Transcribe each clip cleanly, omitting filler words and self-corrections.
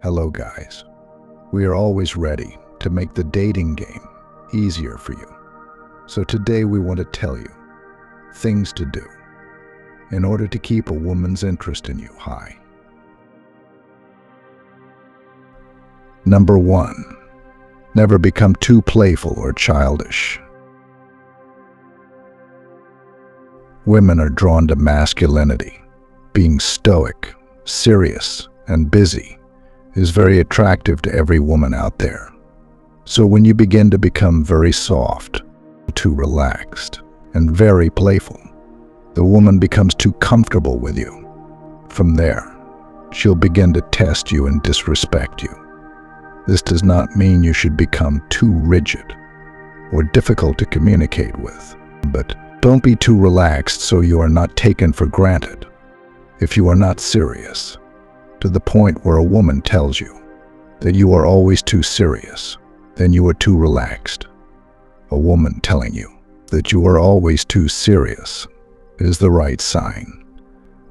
Hello guys. We are always ready to make the dating game easier for you. So today we want to tell you things to do in order to keep a woman's interest in you high. Number 1. Never become too playful or childish. Women are drawn to masculinity. Being stoic, serious, and busy is very attractive to every woman out there. So when you begin to become very soft, too relaxed, and very playful, the woman becomes too comfortable with you. From there, she'll begin to test you and disrespect you. This does not mean you should become too rigid or difficult to communicate with, but don't be too relaxed so you are not taken for granted. If you are not serious, to the point where a woman tells you that you are always too serious, then you are too relaxed. A woman telling you that you are always too serious is the right sign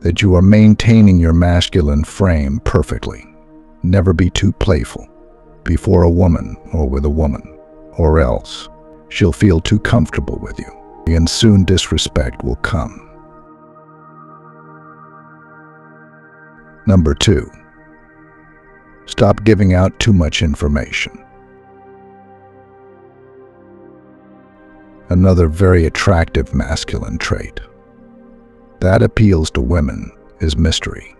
that you are maintaining your masculine frame perfectly. Never be too playful before a woman or with a woman, or else she'll feel too comfortable with you, and soon disrespect will come. Number 2. Stop giving out too much information. Another very attractive masculine trait that appeals to women is mystery.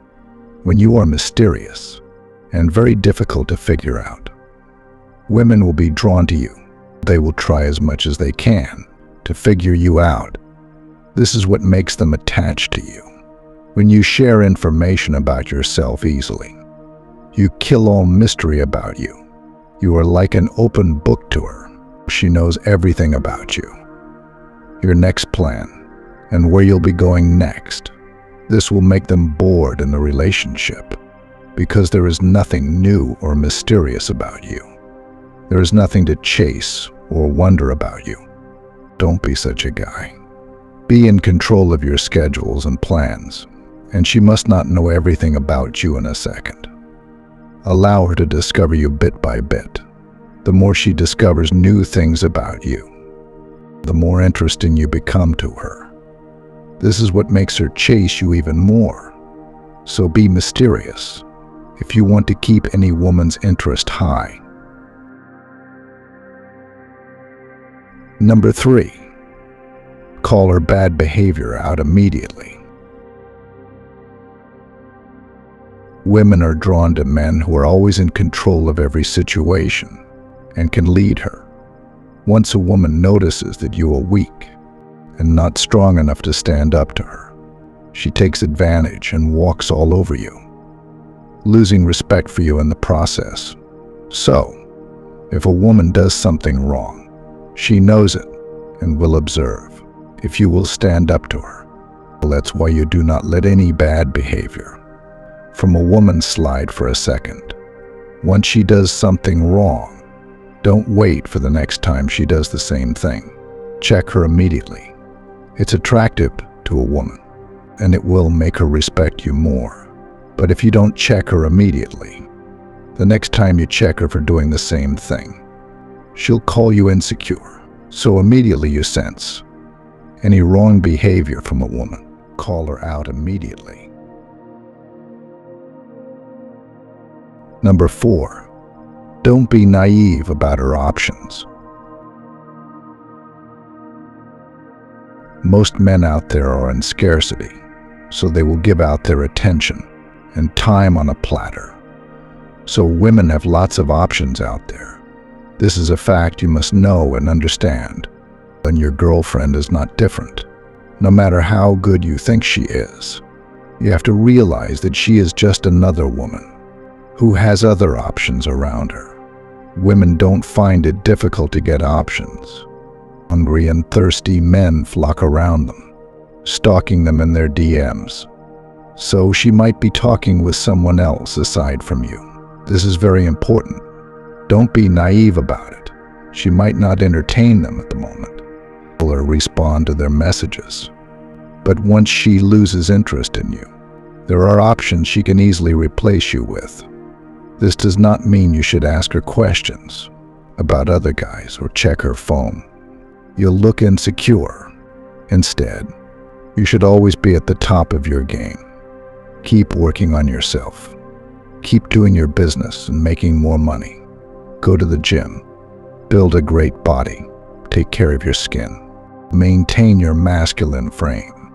When you are mysterious and very difficult to figure out, women will be drawn to you. They will try as much as they can to figure you out. This is what makes them attached to you. When you share information about yourself easily, you kill all mystery about you. You are like an open book to her. She knows everything about you, your next plan, and where you'll be going next. This will make them bored in the relationship because there is nothing new or mysterious about you. There is nothing to chase or wonder about you. Don't be such a guy. Be in control of your schedules and plans, and she must not know everything about you in a second. Allow her to discover you bit by bit. The more she discovers new things about you, the more interesting you become to her. This is what makes her chase you even more. So be mysterious if you want to keep any woman's interest high. Number 3. Call her bad behavior out immediately. Women are drawn to men who are always in control of every situation and can lead her. Once a woman notices that you are weak and not strong enough to stand up to her, she takes advantage and walks all over you, losing respect for you in the process. So, if a woman does something wrong, she knows it and will observe if you will stand up to her. That's why you do not let any bad behavior from a woman slide for a second. Once she does something wrong, don't wait for the next time she does the same thing. Check her immediately. It's attractive to a woman, and it will make her respect you more. But if you don't check her immediately, the next time you check her for doing the same thing, she'll call you insecure. So immediately you sense any wrong behavior from a woman, call her out immediately. Number 4. Don't be naive about her options. Most men out there are in scarcity, so they will give out their attention and time on a platter. So women have lots of options out there. This is a fact you must know and understand. And your girlfriend is not different. No matter how good you think she is, you have to realize that she is just another woman who has other options around her. Women don't find it difficult to get options. Hungry and thirsty men flock around them, stalking them in their DMs. So she might be talking with someone else aside from you. This is very important. Don't be naive about it. She might not entertain them at the moment or respond to their messages. But once she loses interest in you, there are options she can easily replace you with. This does not mean you should ask her questions about other guys or check her phone. You'll look insecure. Instead, you should always be at the top of your game. Keep working on yourself. Keep doing your business and making more money. Go to the gym. Build a great body. Take care of your skin. Maintain your masculine frame.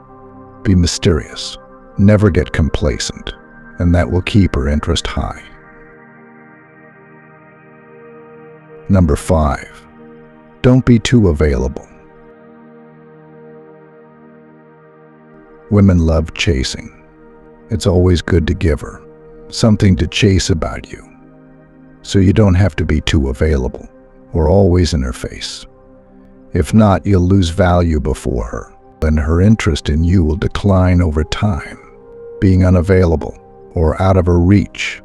Be mysterious. Never get complacent, and that will keep her interest high. Number 5. Don't be too available. Women love chasing. It's always good to give her something to chase about you, so you don't have to be too available or always in her face. If not, you'll lose value before her, and her interest in you will decline over time. Being unavailable or out of her reach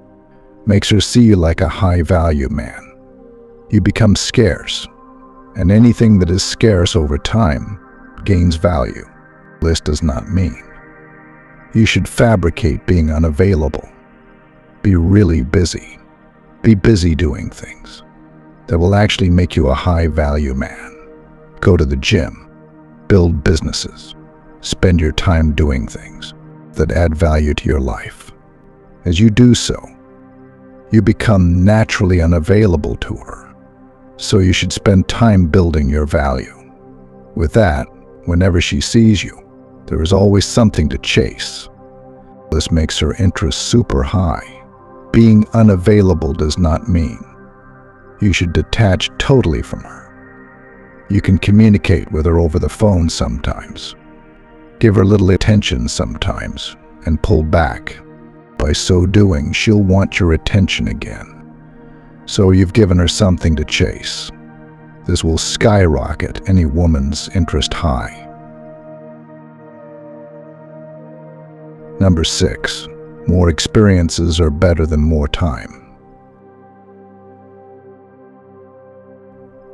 makes her see you like a high-value man. You become scarce, and anything that is scarce over time gains value. This does not mean you should fabricate being unavailable. Be really busy. Be busy doing things that will actually make you a high-value man. Go to the gym. Build businesses. Spend your time doing things that add value to your life. As you do so, you become naturally unavailable to her. So you should spend time building your value. With that, whenever she sees you, there is always something to chase. This makes her interest super high. Being unavailable does not mean you should detach totally from her. You can communicate with her over the phone sometimes. Give her a little attention sometimes and pull back. By so doing, she'll want your attention again. So you've given her something to chase. This will skyrocket any woman's interest high. Number 6. More experiences are better than more time.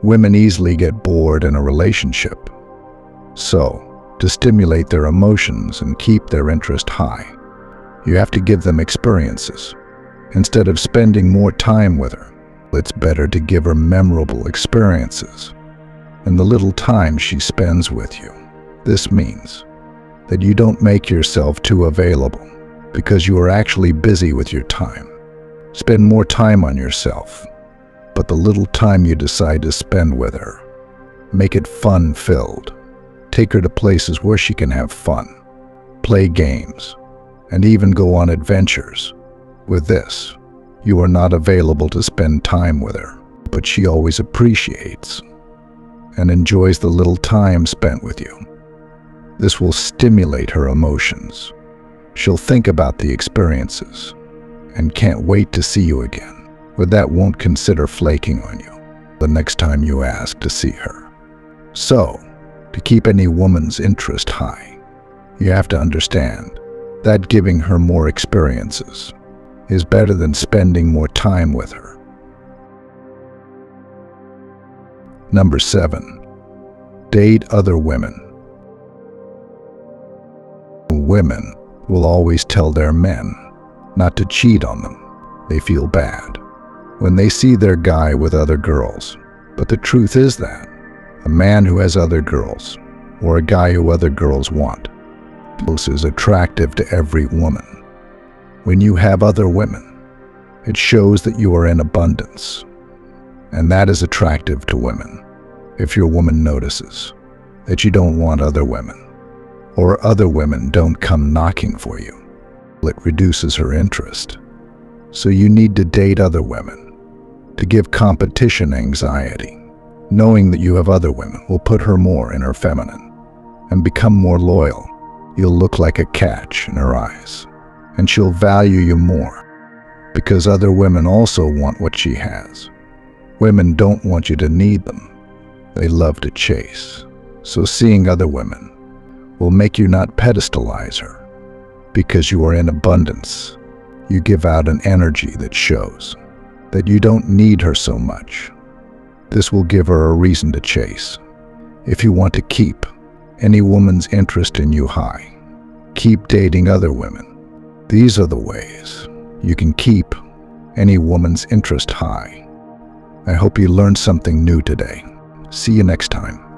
Women easily get bored in a relationship. So, to stimulate their emotions and keep their interest high, you have to give them experiences. Instead of spending more time with her, it's better to give her memorable experiences in the little time she spends with you. This means that you don't make yourself too available because you are actually busy with your time. Spend more time on yourself, but the little time you decide to spend with her, make it fun-filled. Take her to places where she can have fun, play games, and even go on adventures. With this, you are not available to spend time with her, but she always appreciates and enjoys the little time spent with you. This will stimulate her emotions. She'll think about the experiences and can't wait to see you again. With that, won't consider flaking on you the next time you ask to see her. So, to keep any woman's interest high, you have to understand that giving her more experiences is better than spending more time with her. Number 7. Date other women. Women will always tell their men not to cheat on them. They feel bad when they see their guy with other girls. But the truth is that a man who has other girls, or a guy who other girls want, is attractive to every woman. When you have other women, it shows that you are in abundance, and that is attractive to women. If your woman notices that you don't want other women, or other women don't come knocking for you, it reduces her interest. So you need to date other women to give competition anxiety. Knowing that you have other women will put her more in her feminine and become more loyal. You'll look like a catch in her eyes, and she'll value you more because other women also want what she has. Women don't want you to need them. They love to chase. So seeing other women will make you not pedestalize her. Because you are in abundance, you give out an energy that shows that you don't need her so much. This will give her a reason to chase. If you want to keep any woman's interest in you high, keep dating other women. These are the ways you can keep any woman's interest high. I hope you learned something new today. See you next time.